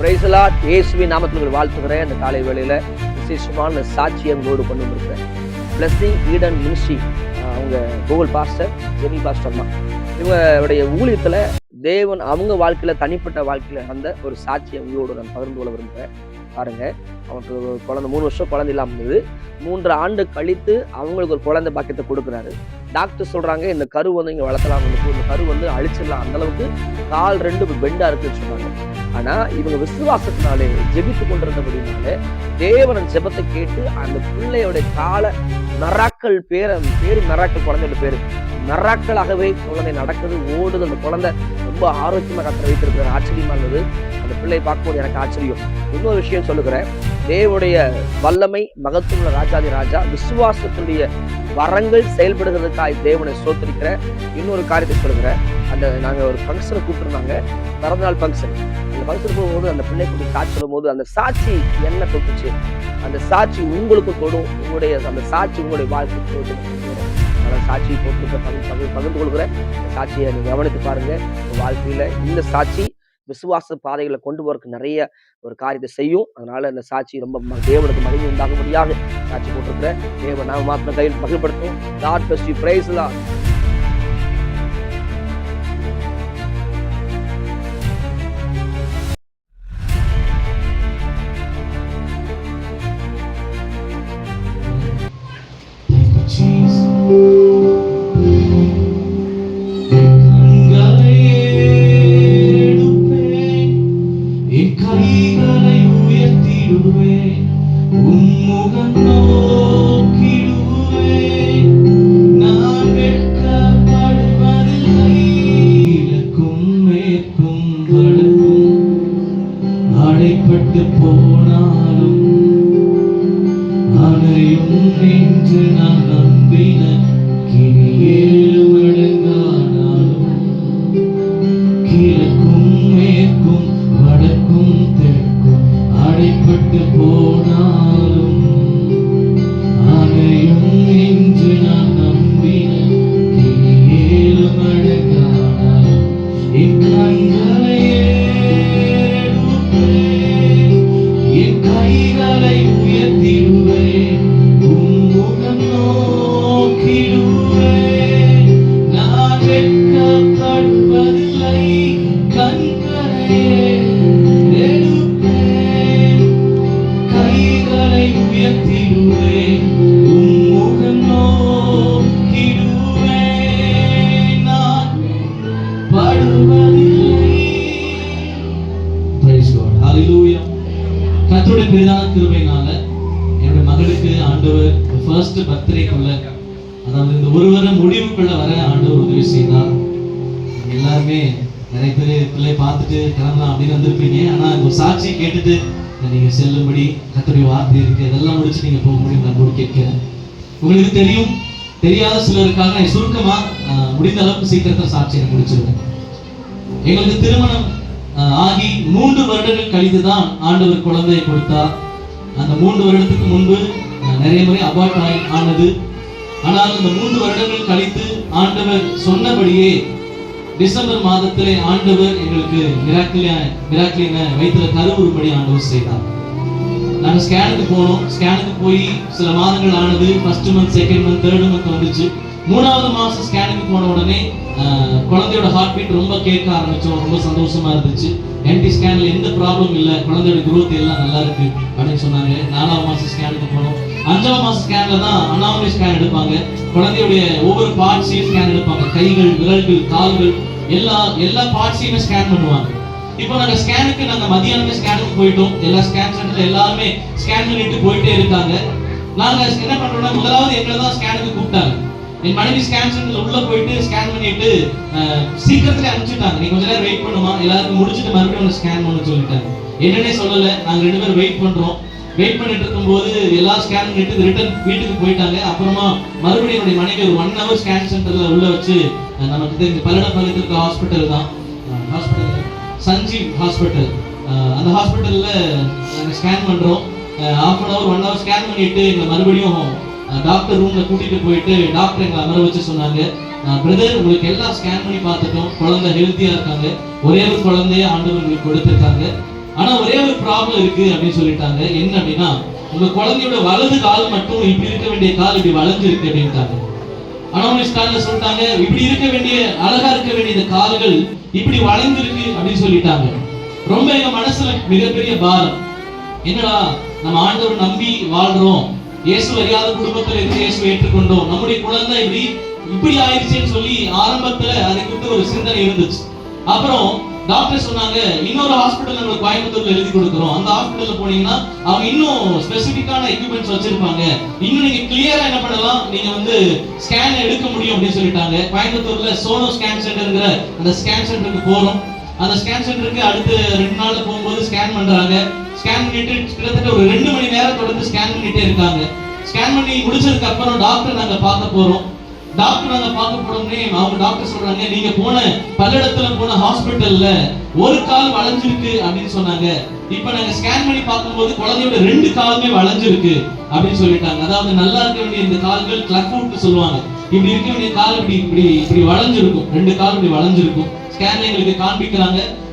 Price Lord. இயேசுவின் நாமத்தில் வாழ்த்துகிறேன். அந்த காலை வேளையில விசேஷமான சாட்சியம் உங்களோடு கொண்டு வந்திருக்கிறேன். பிளஸிங் ஈடன் மினிஸ்ட்ரி, அவங்க கூகுள் பாஸ்டர் ஜெனி பாஸ்டர் தான். இவங்களுடைய ஊழியத்துல தேவன் அவங்க வாழ்க்கையில, தனிப்பட்ட வாழ்க்கையில நடந்த ஒரு சாட்சியை உங்களோடு நான் பகிர்ந்து கொள்ள விரும்புகிறேன். பாருங்க, அவனுக்கு குழந்தை 3 வருஷம் குழந்தை இல்லாமல் இருந்தது. 3 ஆண்டு கழித்து அவங்களுக்கு ஒரு குழந்தை பாக்கியத்தை கொடுக்குறாரு. டாக்டர் சொல்றாங்க, இந்த கரு வந்து இங்க வளர்த்தலாம், இந்த கரு வந்து அழிச்சிடலாம், அந்த அளவுக்கு கால் 2 பெண்டா இருக்குன்னு சொன்னாங்க. ஆனா இவங்க விசுவாசத்தினாலே ஜெபித்து கொண்டிருந்தபடினாலே தேவன் ஜெபத்தை கேட்டு அந்த பிள்ளையோட கால நராக்கள் பேரு நராக்கள், குழந்தையோட பேரு நராக்களாகவே குழந்தை நடக்குது, ஓடுது. அந்த குழந்தை ரொம்ப ஆரோக்கியமா கத்தரை வைத்திருக்கிற ஆச்சரியமா இருந்தது. அந்த பிள்ளையை பார்க்கும்போது எனக்கு ஆச்சரியம். இன்னொரு விஷயம் சொல்லுகிறேன், தேவனுடைய வல்லமை, மகத்துவ ராஜாதி ராஜா, விசுவாசத்துடைய வரங்கள் செயல்படுகிறதுக்காக தேவனை சோதரிக்கிற இன்னொரு காரியத்தை சொல்லுகிறேன். அந்த நாங்கள் ஒரு ஃபங்க்ஷனை கூப்பிட்டுருந்தாங்க, பிறந்தநாள் ஃபங்க்ஷன். அந்த ஃபங்க்ஷன் போகும்போது அந்த பிள்ளை கூட்டி சாட்சி சொல்லும் போது அந்த சாட்சி என்ன தொட்டுச்சு, அந்த சாட்சி உங்களுக்கு தொடும். உங்களுடைய அந்த சாட்சி உங்களுடைய வாழ்க்கை சாட்சியை போட்டு பகிர்ந்து கொள்கிறேன். இந்த சாட்சியை நீங்க கவனித்து பாருங்க. உங்க வாழ்க்கையில இந்த சாட்சி விசுவாச பாதைகளை கொண்டு போறதுக்கு நிறைய ஒரு காரியத்தை செய்யும். அதனால இந்த சாட்சி ரொம்ப தேவனுக்கு மகிமை உண்டாகும்படியாக சாட்சி போட்டிருக்கிறேன். தேவன் நாம மாத்திரம் கையில் மகிழ்படுத்தும். God bless you. Praise the Lord. போனாலும் அனையும் என்று நான் நம்பின கிணியேழு மடங்கானாலும் கிழக்கும் மேற்கும் வடக்கும் தெற்கும் அடைப்பட்டு போனாலும் அனையும் என்று நான் நம்பின கிணியேழு மடங்கானாலும் என் கண்களை கைகளை உயர்த்திடுவேன், உம்முகம் நோக்கிடுவேன். நான் வெட்கப்படுவதில்லை, கண்களை எடுப்பேன். கைகளை உயர்த்திடுவேன், உம்முகம் நோக்கிடுவேன். நான் படுவதில்லை. Praise God. Hallelujah. கர்த்தருடைய பெரிதான கிருபையினால என்னுடைய மகளுக்கு ஆண்டவர் ஃபர்ஸ்ட் பர்த்டேக்குள்ள, அதாவது இந்த ஒரு வார முடிவுக்குள்ள வர ஆண்டவர் உதவி செய்தார். எல்லாருமே நிறைய பேர் பிள்ளை பார்த்துட்டு கிளம்பலாம் அப்படின்னு வந்திருப்பீங்க. ஆனா இந்த ஒரு சாட்சியை கேட்டுட்டு நீங்க செல்லும்படி கர்த்தருடைய வார்த்தை இருக்கு, அதெல்லாம் முடிச்சு நீங்க போக முடியும் நான் கூட கேட்கிறேன். உங்களுக்கு தெரியும், தெரியாத சிலருக்காக நான் சுருக்கமா முடிந்த அளவுக்கு சீக்கிரத்தில் சாட்சியை முடிச்சிருவேன். எங்களுக்கு திருமணம் ஆகி 3 வருடங்கள் கழித்துதான் ஆண்டவர் குழந்தையை கொடுத்தார். அந்த 3 வருடத்துக்கு முன்பு நிறைய முறை அபார்ட் ஆனது. ஆனால் அந்த 3 வருடங்கள் கழித்து ஆண்டவர் சொன்னபடியே டிசம்பர் மாதத்திலே ஆண்டவர் எங்களுக்கு மிராக்கிலின வயிற்றுல கருவுறும்படி ஆண்டவர் செய்தார். நாங்கள் ஸ்கேனுக்கு போனோம். ஸ்கேனுக்கு போய் சில மாதங்கள் ஆனது. First month, second month, third month வந்துச்சு. 3வது மாசம் ஸ்கேனுக்கு போன உடனே குழந்தையோட ஹார்ட் பீட் ரொம்ப கேட்க ஆரம்பிச்சோம். ரொம்ப சந்தோஷமா இருந்துச்சு. என்டி ஸ்கேன்ல எந்த ப்ராப்ளம் இல்லை, குழந்தையோட குரோத் எல்லாம் நல்லா இருக்கு அப்படின்னு சொன்னாங்க. 4வது மாசம் ஸ்கேனுக்கு போனோம். 5வது மாசம் ஸ்கேன்ல தான் அனாமலி ஸ்கேன் எடுப்பாங்க. குழந்தையுடைய ஒவ்வொரு பார்ட்ஸையும் ஸ்கேன் எடுப்பாங்க. கைகள், விரல்கள், கால்கள், எல்லா பார்ட்ஸையுமே ஸ்கேன் பண்ணுவாங்க. இப்போ நாங்க ஸ்கேனுக்கு மதியானமே ஸ்கேனுக்கு போயிட்டோம். எல்லா ஸ்கேன் சென்டர்ல எல்லாருமே ஸ்கேன் பண்ணிட்டு போயிட்டே இருக்காங்க. நாங்க என்ன பண்றோம்னா, முதலாவது எங்களை தான் ஸ்கேனுக்கு கூப்பிட்டாங்க. என் மனைவி ஸ்கேன் சென்டர்ல உள்ள போயிட்டு ஸ்கேன் பண்ணிட்டு சீக்கிரத்துல அனுப்பிச்சுட்டாங்க. நீ கொஞ்ச நேரம் வெயிட் பண்ணுமா, எல்லாருக்கும் முடிச்சுட்டு மறுபடியும் ஸ்கேன் பண்ண சொல்லிட்டாங்க. என்னன்னே சொல்லல. நாங்க 2 பேரும் வெயிட் பண்றோம். வெயிட் பண்ணிட்டு இருக்கும்போது எல்லா ஸ்கேன் பண்ணிட்டு ரிட்டர்ன் வீட்டுக்கு போயிட்டாங்க. அப்புறமா மறுபடியும் என்னுடைய மனைவி ஒரு 1 hour ஸ்கேன் சென்டர்ல உள்ள வச்சு, நமக்கு தெரிஞ்ச பல்லடப்பாளையத்துல இருக்க ஹாஸ்பிட்டல் தான், ஹாஸ்பிட்டல் சஞ்சீவ் ஹாஸ்பிட்டல். அந்த ஹாஸ்பிட்டல்ல நாங்கள் ஸ்கேன் பண்றோம். 1/2 hour 1 hour ஸ்கேன் பண்ணிட்டு எங்களை மறுபடியும் டாக்டர் ரூம்ல கூட்டிட்டு போயிட்டு டாக்டர் எங்களை அமர வச்சு சொன்னாங்க, பிரதர் உங்களுக்கு எல்லாம் ஸ்கேன் பண்ணி பார்த்துட்டோம், குழந்தை ஹெல்த்தியா இருக்காங்க, ஒரே ஒரு குழந்தைய ஆண்டவர் உங்களுக்கு கொடுத்துருக்காங்க, ஆனா ஒரே ஒரு ப்ராப்ளம் இருக்கு அப்படின்னு சொல்லிட்டாங்க. என்ன அப்படின்னா, உங்க குழந்தையோட வலது கால் மட்டும் இப்படி இருக்க வேண்டிய கால் இப்படி வளைஞ்சிருக்கு அப்படின்ட்டாங்க. அனாமலிஸ்டாங்க சொல்லிட்டாங்க, இப்படி இருக்க வேண்டிய அழகா இருக்க வேண்டிய இந்த கால்கள் இப்படி வளைந்திருக்கு அப்படின்னு சொல்லிட்டாங்க. ரொம்ப எங்க மனசுல மிகப்பெரிய பாரம். என்னடா, நம்ம ஆண்டவர் நம்பி வாழ்றோம், இயேசு அறியாத குடும்பத்துல இருந்து இயேசு ஏற்றுக்கொண்டோம், நம்முடைய குழந்தை இப்படி ஆயிடுச்சுன்னு சொல்லி ஆரம்பத்துல அதை குறித்து ஒரு சிந்தனை இருந்துச்சு. அப்புறம் டாக்டர் சொன்னாங்க, இன்னொரு ஹாஸ்பிட்டல் நம்ம கோயம்புத்தூர்ல எழுதி கொடுக்குறோம், அந்த ஹாஸ்பிட்டல்ல போனீங்கன்னா அவங்க இன்னும் ஸ்பெசிபிக்கான எக்யூப்மெண்ட்ஸ் வச்சிருப்பாங்க, இன்னும் நீங்க கிளியரா என்ன பண்ணலாம், நீங்க ஸ்கேன் எடுக்க முடியும் அப்படின்னு சொல்லிட்டாங்க. கோயம்புத்தூர்ல சோனோ ஸ்கேன் சென்டர்ங்கிற அந்த ஸ்கேன் சென்டருக்கு போறோம். அந்த ஸ்கேன் சென்டருக்கு அடுத்த 2 நாள்ல போகும்போது ஸ்கேன் பண்றாங்க. ஸ்கேன் பண்ணிட்டு கிட்டத்தட்ட ஒரு 2 மணி நேரம் தொடர்ந்து ஸ்கேன் பண்ணிட்டே இருக்காங்க. ஸ்கேன் பண்ணி முடிச்சதுக்கு அப்புறம் டாக்டர் நாங்க பார்க்க போறோம். அவங்க டாக்டர் சொல்றாங்க, நீங்க போன பல்லடத்துல போன ஹாஸ்பிட்டல்ல ஒரு கால் வளைஞ்சிருக்கு அப்படின்னு சொன்னாங்க. இப்ப நாங்க ஸ்கேன் பண்ணி பார்க்கும்போது குழந்தையோட 2 காலுமே வளைஞ்சிருக்கு அப்படின்னு சொல்லிட்டாங்க. அதாவது நல்லா இருக்க வேண்டிய இந்த கால்கள் கிளப் ஃபுட் சொல்லுவாங்க, இப்படி இருக்க வேண்டிய கால் இப்படி வளைஞ்சிருக்கும், 2 கால் இப்படி வளைஞ்சிருக்கும். ஸ்கேன்ல எங்களுக்கு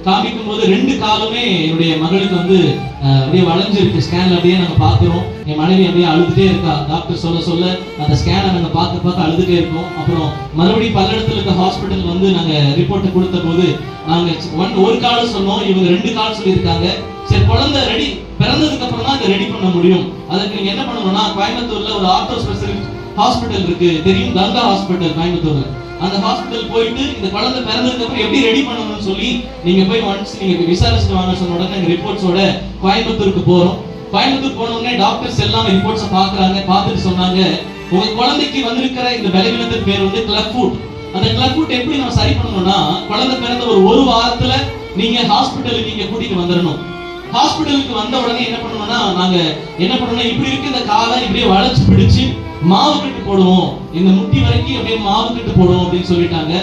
காண்பிக்கும் போது 2 காலுமே என்னுடைய மகளுக்கு அப்படியே வளைஞ்சிருக்கு. ஸ்கேன்ல அப்படியே நாங்க பாக்குறோம். என் மனைவி அப்படியே அழுதுட்டே இருக்கா. டாக்டர் சொல்ல அந்த ஸ்கேனை நாங்க பார்க்க அழுதுட்டே இருக்கோம். அப்புறம் மறுபடியும் பல்லடத்துல இருக்க ஹாஸ்பிட்டல் நாங்க ரிப்போர்ட் கொடுத்த போது நாங்க ஒரு கால் சொன்னோம், இவங்க 2 கால் சொல்லியிருக்காங்க. சரி, குழந்தை பிறந்ததுக்கு அப்புறம் தான் இதை ரெடி பண்ண முடியும். அதுக்கு நீங்க என்ன பண்ணணும்னா, கோயம்புத்தூர்ல ஒரு ஆர்த்தோ ஸ்பெஷலிஸ்ட் ஹாஸ்பிட்டல் இருக்கு தெரியும், கங்கா ஹாஸ்பிட்டல் கோயம்புத்தூர்ல. அந்த ஹாஸ்பிட்டல் போயிட்டு இந்த குழந்தை பிறந்ததுக்கு அப்புறம் எப்படி ரெடி பண்ணணும்னு சொல்லி நீங்க போய் ஒன்ஸ் நீங்க விசாரிச்சுட்டு வாங்க சொன்ன உடனே எங்க ரிப்போர்ட்ஸோட கோயம்புத்தூருக்கு போறோம். கோயம்புத்தூர் போன உடனே டாக்டர்ஸ் எல்லாம் ரிப்போர்ட்ஸை பாக்குறாங்க. பார்த்துட்டு சொன்னாங்க, உங்க குழந்தைக்கு வந்திருக்கிற இந்த பலவீனத்தின் பேர் கிளப் ஃபுட். அந்த கிளப் ஃபுட் எப்படி நம்ம சரி பண்ணணும்னா, குழந்தை பிறந்த ஒரு வாரத்துல நீங்க ஹாஸ்பிட்டலுக்கு நீங்க கூட்டிட்டு வந்துடணும். ஹாஸ்பிட்டலுக்கு வந்த உடனே என்ன பண்ணணும்னா, நாங்க என்ன பண்ணணும், இப்படி இருக்க இந்த காலை இப்படியே வளைச்சு பிடிச்சு மாவு கட்டு போடுவோம், இந்த முட்டி வரைக்கும் அப்படியே மாவு கட்டு போடுவோம் அப்படின்னு சொல்லிட்டாங்க.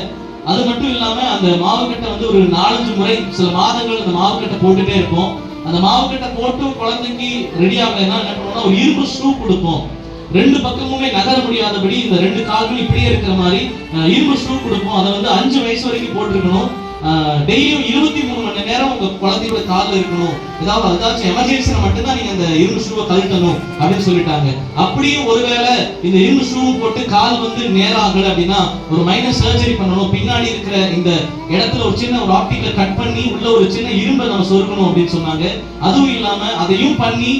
அது மட்டும் இல்லாம அந்த மாவு கட்டை ஒரு 4-5 முறை சில மாதங்கள் அந்த மாவு கட்டை போட்டுட்டே இருப்போம். அந்த மாவு கட்டை போட்டு குழந்தைக்கு ரெடி ஆகலைன்னா என்ன பண்ணுவோம்னா, ஒரு இரும்பு ஷூ கொடுப்போம். 2 பக்கமுமே நகர முடியாதபடி இந்த 2 கால்களும் இப்படியே இருக்கிற மாதிரி இரும்பு ஷூ கொடுப்போம். அதை 5 வயசு வரைக்கும் போட்டிருக்கணும். டெய்லியும் 23 மணி நேரம் உங்க குழந்தையோட காலில் இருக்கணும். ஏதாச்சும் எமர்ஜென்சில மட்டும்தான் நீங்க அந்த இரும்பு ஷூவை கழட்டணும் அப்படின்னு சொல்லிட்டாங்க. அப்படியும் ஒருவேளை இந்த இரும்பு ஷூ போட்டு கால் நேரம் ஆகல அப்படின்னா ஒரு மைனர் சர்ஜரி பண்ணணும். பின்னாடி இருக்கிற இந்த இடத்துல ஒரு சின்ன ஆப்டிக்ல கட் பண்ணி உள்ள ஒரு சின்ன இரும்பை நம்ம சொருக்கணும் அப்படின்னு சொன்னாங்க. அதுவும் இல்லாம அதையும் பண்ணி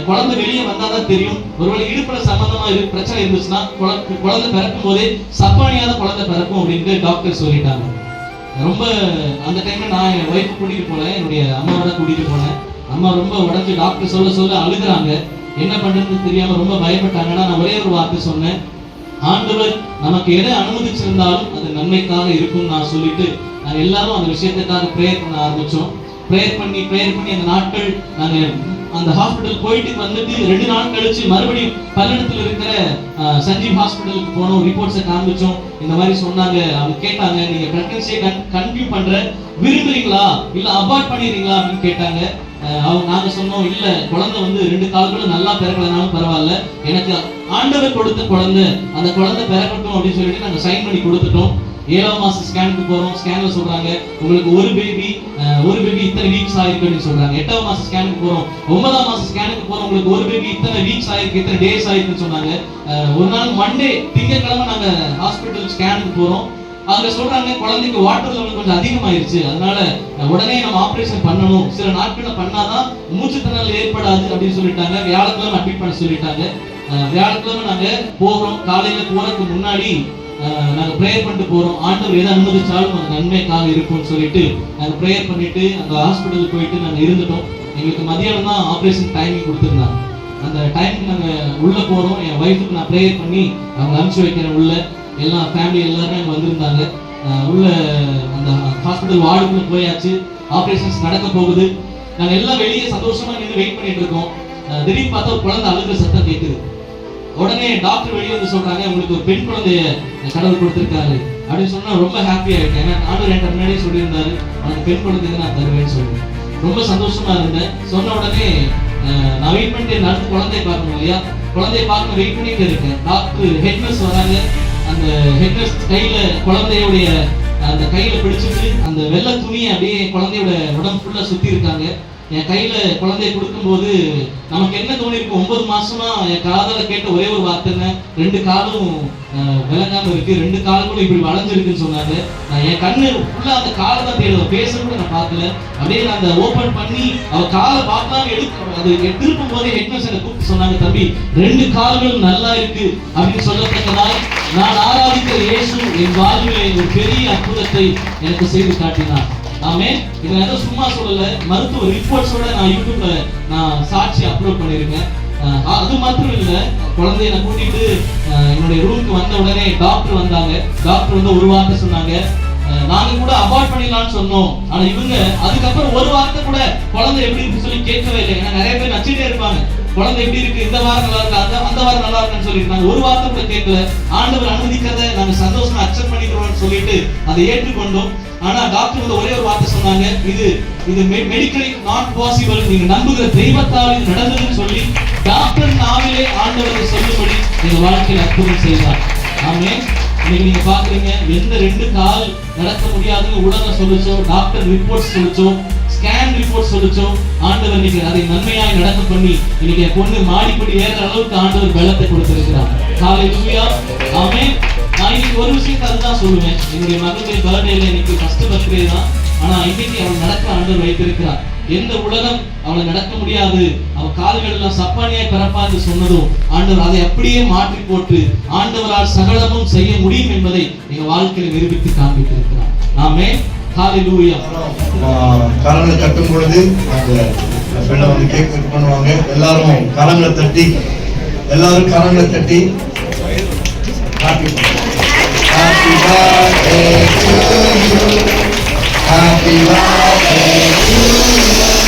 குழந்தை வெளியே வந்தாதான் தெரியும். ஒருவேளை இடுப்புல சம்பந்தமா பிரச்சனை இருந்துச்சுன்னா குழந்தை பிறக்கும் போதே சப்பானியாத குழந்தை பிறக்கும் அப்படின்ட்டு டாக்டர் சொல்லிட்டாங்க. ரொம்ப அந்த டைம்ல நான் என் ஒய்ஃப் கூட்டிட்டு போனேன், என்னுடைய அம்மாவோட கூட்டிட்டு போனேன். அம்மா ரொம்ப உடஞ்சு டாக்டர் சொல்ல அழுகுறாங்க. என்ன பண்றதுன்னு தெரியாம ரொம்ப பயப்பட்டாங்கன்னா நான் ஒரே ஒரு வார்த்தை சொன்னேன், ஆண்டவர் நமக்கு எதை அனுமதிச்சிருந்தாலும் அது நன்மைக்காக இருக்கும்னு நான் சொல்லிட்டு நாங்க எல்லாரும் அந்த விஷயத்துக்காக ப்ரேயர் பண்ண ஆரம்பிச்சோம். ப்ரேயர் பண்ணி அந்த நாட்கள் நாங்க அந்த ஹாஸ்பிட்டல் போயிட்டு 2 நாள் கழிச்சு மறுபடியும் பல்லடத்துல இருக்கிற சஞ்சீவ் ஹாஸ்பிட்டலுக்கு போனோம். ரிப்போர்ட்ஸை காமிச்சோம். இந்த மாதிரி சொன்னாங்க. அவங்க கேட்டாங்க, நீங்க பிரெக்னன்சியை கன்டினியூ பண்ற விரும்புறீங்களா இல்ல அபார்ட் பண்ணிடுறீங்களா அப்படின்னு கேட்டாங்க. நாங்க சொன்னோம், இல்ல குழந்தை 2 கால்களும் நல்லா பிறக்கலனாலும் பரவாயில்ல, எனக்கு ஆண்டவர் கொடுத்த குழந்தை, அந்த குழந்தை பிறக்கட்டும் அப்படின்னு சொல்லிட்டு நாங்க சைன் பண்ணி கொடுத்துட்டோம். 7ஆம் மாசம் ஸ்கேனுக்கு போறோம். ஸ்கேன்ல சொல்றாங்க, உங்களுக்கு ஒரு பேபி இத்தனை வீக்ஸ் ஆயிருக்கு அப்படின்னு சொல்றாங்க. 8ஆம் மாசம் ஸ்கேனுக்கு போறோம். 9ஆம் மாசம் ஸ்கேனுக்கு போறோம், உங்களுக்கு ஒரு பேபி இத்தனை வீக்ஸ் ஆயிருக்கு, இத்தனை டேஸ் ஆயிருக்குன்னு சொன்னாங்க. ஒரு நாள் மண்டே திங்கட்கிழமை நாங்க ஹாஸ்பிட்டல் ஸ்கேனுக்கு போறோம். அவங்க சொல்றாங்க, குழந்தைக்கு வாட்டர் லெவல் கொஞ்சம் அதிகமாயிருச்சு, அதனால உடனே நம்ம ஆபரேஷன் பண்ணணும், சில நாட்கள் பண்ணாதான் மூச்சு திணறல் ஏற்படாது அப்படின்னு சொல்லிட்டாங்க. வியாழக்கிழமை அட்மிட் பண்ண சொல்லிட்டாங்க. வியாழக்கிழமை நாங்க போறோம். காலையில போறதுக்கு முன்னாடி நாங்க ப்ரேயர் பண்ணிட்டு போறோம். ஆண்டவர் எதை அனுமதிச்சாலும் அது நன்மைக்காக இருக்கும்னு சொல்லிட்டு நாங்க ப்ரேயர் பண்ணிட்டு அந்த ஹாஸ்பிட்டலுக்கு போயிட்டு நாங்க இருந்துட்டோம். எங்களுக்கு மதியானம் தான் ஆப்ரேஷன் டைமிங் கொடுத்துருந்தாங்க. அந்த டைம் நாங்க உள்ள போறோம். என் ஒய்ஃபுக்கு நான் ப்ரேயர் பண்ணி அவங்க அனுப்பிச்சு வைக்கிறேன். உள்ள எல்லா ஃபேமிலி எல்லாருமே அங்கே வந்திருந்தாங்க. உள்ள அந்த ஹாஸ்பிட்டல் வார்டுக்குள்ள போயாச்சு. ஆப்ரேஷன்ஸ் நடக்க போகுது. நாங்க எல்லாம் வெளியே சந்தோஷமா நின்று வெயிட் பண்ணிட்டு இருக்கோம். திடீர்னு பார்த்தா ஒரு குழந்தை அழுகிற சத்தம் கேட்குது. உடனே டாக்டர் வெளியே வந்து சொல்றாங்க, உங்களுக்கு ஒரு பெண் குழந்தைய கடவுள் கொடுத்திருக்காரு அப்படின்னு சொன்னா ரொம்ப ஹாப்பி ஆயிட்டேன். ஏன்னா ஆண்டவர் என்கிட்ட முன்னாடியே சொல்லியிருந்தாரு, அவனுக்கு பெண் குழந்தைங்க நான் தருவேன்னு சொல்லி ரொம்ப சந்தோஷமா இருந்தேன். சொன்ன உடனே நான் வெயிட் பண்ணிட்டு அடுத்து குழந்தைய பார்க்கணும் இல்லையா, குழந்தைய பார்க்க வெயிட் பண்ணிட்டு இருக்கேன். டாக்டர் ஹெட்னர்ஸ் வராங்க. அந்த ஹெட்னர்ஸ் கையில குழந்தையுடைய அந்த கையில பிடிச்சிட்டு அந்த வெள்ளை துணியை அப்படியே குழந்தையோட உடம்பு ஃபுல்லா சுத்தி இருக்காங்க. என் கையில குழந்தைய கொடுக்கும்போது நமக்கு என்ன தோணி இருக்கும், 9 மாசமா என் காதால கேட்ட ஒரே ஒரு வார்த்தைன்னு, 2 காலும் விளங்காம இருக்கு, 2 கால் கூட இப்படி வளைஞ்சிருக்குன்னு சொன்னாங்க. நான் என் கண்ணு ஃபுல்லா அந்த காலை தான் தேடுவேன், பேச கூட நான் பார்க்கல. அப்படியே நான் அந்த ஓபன் பண்ணி அவ காலை பார்க்கலாம் அது திருப்பும் போதே ஹெட்னஸ் என்னை கூப்பிட்டு சொன்னாங்க, தம்பி 2 கால்களும் நல்லா இருக்கு அப்படின்னு சொல்லத்தக்கதால் நான் ஆராதிக்கிற இயேசு என் வாழ்விலே ஒரு பெரிய அற்புதத்தை எனக்கு செய்து காட்டினார். ஆமென். இதை ஏதோ சும்மா சொல்லல, மருத்துவ ரிப்போர்ட்ஸோட நான் யூடியூப்ல நான் சாட்சி அப்லோட் பண்ணியிருக்கேன். அது மாத்திரம் இல்ல, குழந்தைய நான் கூட்டிட்டு என்னுடைய ரூமுக்கு வந்த உடனே டாக்டர் வந்தாங்க. டாக்டர் வந்து ஒரு வார்த்தை சொன்னாங்க, நாங்க கூட அபார்ட் பண்ணிடலாம்னு சொன்னோம். ஆனா இவங்க அதுக்கப்புறம் ஒரு வார்த்தை கூட குழந்தை எப்படி இருக்கு சொல்லி கேட்கவே இல்லை. ஏன்னா நிறைய பேர் நச்சிட்டே இருப்பாங்க, குழந்தை எப்படி இருக்கு, இந்த வாரம் நல்லா இருக்கு, அந்த வாரம் நல்லா இருக்குன்னு சொல்லிட்டு நாங்க ஒரு வார்த்தை கூட கேட்கல. ஆண்டவர் அனுமதிக்கிறத நாங்க சந்தோஷமா அக்செப்ட் பண்ணிக்கிறோம்னு சொல்லிட்டு அதை ஏற்றுக்கொண்டோம். ஆனா டாக்டர் வந்து ஒரே ஒரு வார்த்தை சொன்னாங்க, இது மெடிக்கலி நாட் பாசிபிள், நீங்க நம்புகிற தெய்வத்தால் இது நடந்ததுன்னு சொல்லி டாக்டர் நாவிலே ஆண்டவரை சொல்லும்படி எங்க வாழ்க்கையில் அற்புதம் செய்தார். ஆமென். இன்னைக்கு நீங்க பாக்குறீங்க, எந்த 2 கால் நடக்க முடியாதுன்னு உலகம் சொல்லுச்சோ, டாக்டர் ரிப்போர்ட்ஸ் சொல்லுச்சோ, ஸ்கேன் ரிப்போர்ட் சொல்லுச்சோ, ஆண்டவர் இன்னைக்கு அதை நன்மையாய் நடக்க பண்ணி இன்னைக்கு என் பொண்ணு மாடிப்படி ஏற அளவுக்கு ஆண்டவர் பலத்தை கொடுத்திருக்கிறார். ஹல்லேலூயா. ஆமென். நான் இன்னைக்கு ஒரு விஷயத்தை அதுதான் சொல்லுவேன், என்னுடைய மகளுடைய பர்த்டேல இன்னைக்கு ஃபர்ஸ்ட் பர்த்டே தான். ஆனா இன்னைக்கு அவள் நடக்க ஆண்டவர் வைத்திருக்கிறார். எந்த உலகம் அவளை நடக்க முடியாது, அவள் கால்கள் எல்லாம் சப்பானியாய் பிறப்பான்னு சொன்னதும் ஆண்டவர் அதை அப்படியே மாற்றி போட்டு ஆண்டவரால் சகலமும் செய்ய முடியும் என்பதை எங்க வாழ்க்கையில் நிரூபித்து காண்பித்திருக்கிறார். ஆமென். ஹல்லேலூயா. கரங்களை தட்டும் பொழுது அந்த பெண்ணை வந்து கேக் கட் பண்ணுவாங்க. எல்லாரும் கரங்களை தட்டி happy birthday to you, happy birthday to you.